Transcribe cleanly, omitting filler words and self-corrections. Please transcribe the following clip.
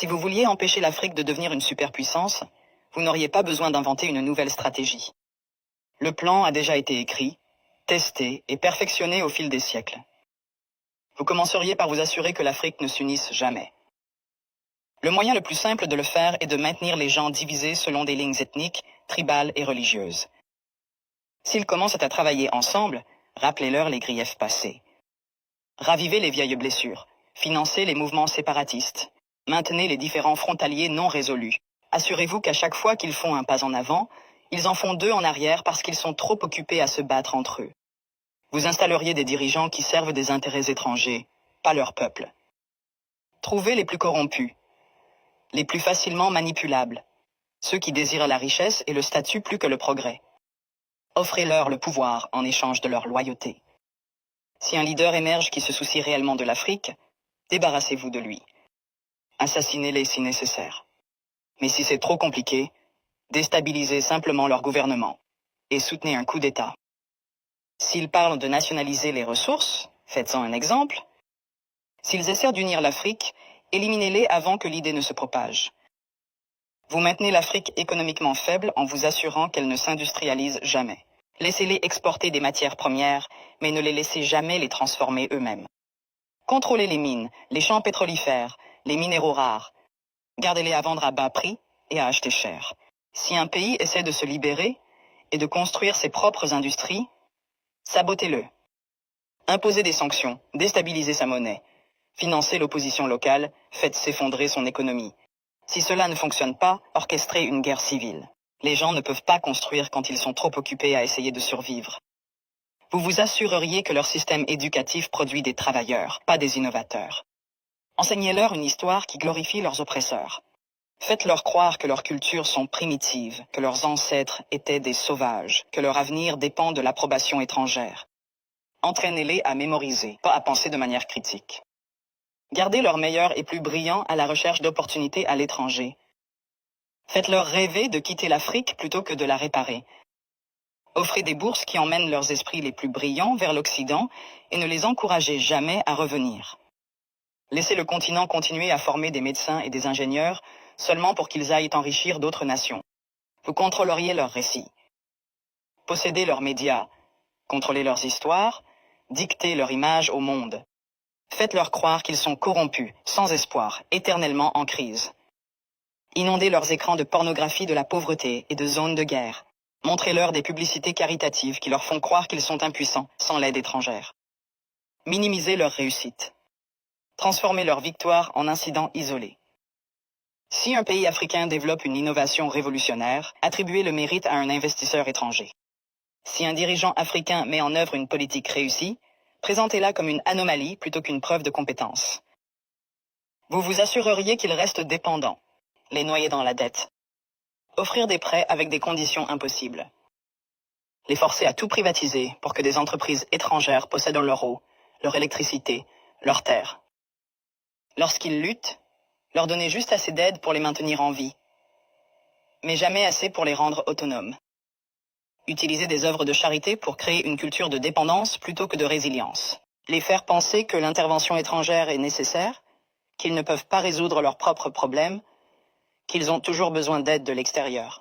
Si vous vouliez empêcher l'Afrique de devenir une superpuissance, vous n'auriez pas besoin d'inventer une nouvelle stratégie. Le plan a déjà été écrit, testé et perfectionné au fil des siècles. Vous commenceriez par vous assurer que l'Afrique ne s'unisse jamais. Le moyen le plus simple de le faire est de maintenir les gens divisés selon des lignes ethniques, tribales et religieuses. S'ils commencent à travailler ensemble, rappelez-leur les griefs passés. Ravivez les vieilles blessures, financez les mouvements séparatistes, maintenez les différends frontaliers non résolus. Assurez-vous qu'à chaque fois qu'ils font un pas en avant, ils en font deux en arrière parce qu'ils sont trop occupés à se battre entre eux. Vous installeriez des dirigeants qui servent des intérêts étrangers, pas leur peuple. Trouvez les plus corrompus, les plus facilement manipulables, ceux qui désirent la richesse et le statut plus que le progrès. Offrez-leur le pouvoir en échange de leur loyauté. Si un leader émerge qui se soucie réellement de l'Afrique, débarrassez-vous de lui. Assassinez-les si nécessaire. Mais si c'est trop compliqué, déstabilisez simplement leur gouvernement et soutenez un coup d'État. S'ils parlent de nationaliser les ressources, faites-en un exemple. S'ils essaient d'unir l'Afrique, éliminez-les avant que l'idée ne se propage. Vous maintenez l'Afrique économiquement faible en vous assurant qu'elle ne s'industrialise jamais. Laissez-les exporter des matières premières, mais ne les laissez jamais les transformer eux-mêmes. Contrôlez les mines, les champs pétrolifères, les minéraux rares. Gardez-les à vendre à bas prix et à acheter cher. Si un pays essaie de se libérer et de construire ses propres industries, sabotez-le. Imposez des sanctions, déstabilisez sa monnaie. Financez l'opposition locale, faites s'effondrer son économie. Si cela ne fonctionne pas, orchestrez une guerre civile. Les gens ne peuvent pas construire quand ils sont trop occupés à essayer de survivre. Vous vous assureriez que leur système éducatif produit des travailleurs, pas des innovateurs. Enseignez-leur une histoire qui glorifie leurs oppresseurs. Faites-leur croire que leurs cultures sont primitives, que leurs ancêtres étaient des sauvages, que leur avenir dépend de l'approbation étrangère. Entraînez-les à mémoriser, pas à penser de manière critique. Gardez leurs meilleurs et plus brillants à la recherche d'opportunités à l'étranger. Faites-leur rêver de quitter l'Afrique plutôt que de la réparer. Offrez des bourses qui emmènent leurs esprits les plus brillants vers l'Occident et ne les encouragez jamais à revenir. Laissez le continent continuer à former des médecins et des ingénieurs seulement pour qu'ils aillent enrichir d'autres nations. Vous contrôleriez leurs récits. Possédez leurs médias, contrôlez leurs histoires, dictez leur image au monde. Faites-leur croire qu'ils sont corrompus, sans espoir, éternellement en crise. Inondez leurs écrans de pornographie de la pauvreté et de zones de guerre. Montrez-leur des publicités caritatives qui leur font croire qu'ils sont impuissants, sans l'aide étrangère. Minimisez leur réussite. Transformez leur victoire en incidents isolés. Si un pays africain développe une innovation révolutionnaire, attribuez le mérite à un investisseur étranger. Si un dirigeant africain met en œuvre une politique réussie, présentez-la comme une anomalie plutôt qu'une preuve de compétence. Vous vous assureriez qu'ils restent dépendants, les noyer dans la dette. Offrir des prêts avec des conditions impossibles. Les forcer à tout privatiser pour que des entreprises étrangères possèdent leur eau, leur électricité, leurs terres. Lorsqu'ils luttent, leur donner juste assez d'aide pour les maintenir en vie, mais jamais assez pour les rendre autonomes. Utiliser des œuvres de charité pour créer une culture de dépendance plutôt que de résilience. Les faire penser que l'intervention étrangère est nécessaire, qu'ils ne peuvent pas résoudre leurs propres problèmes, qu'ils ont toujours besoin d'aide de l'extérieur.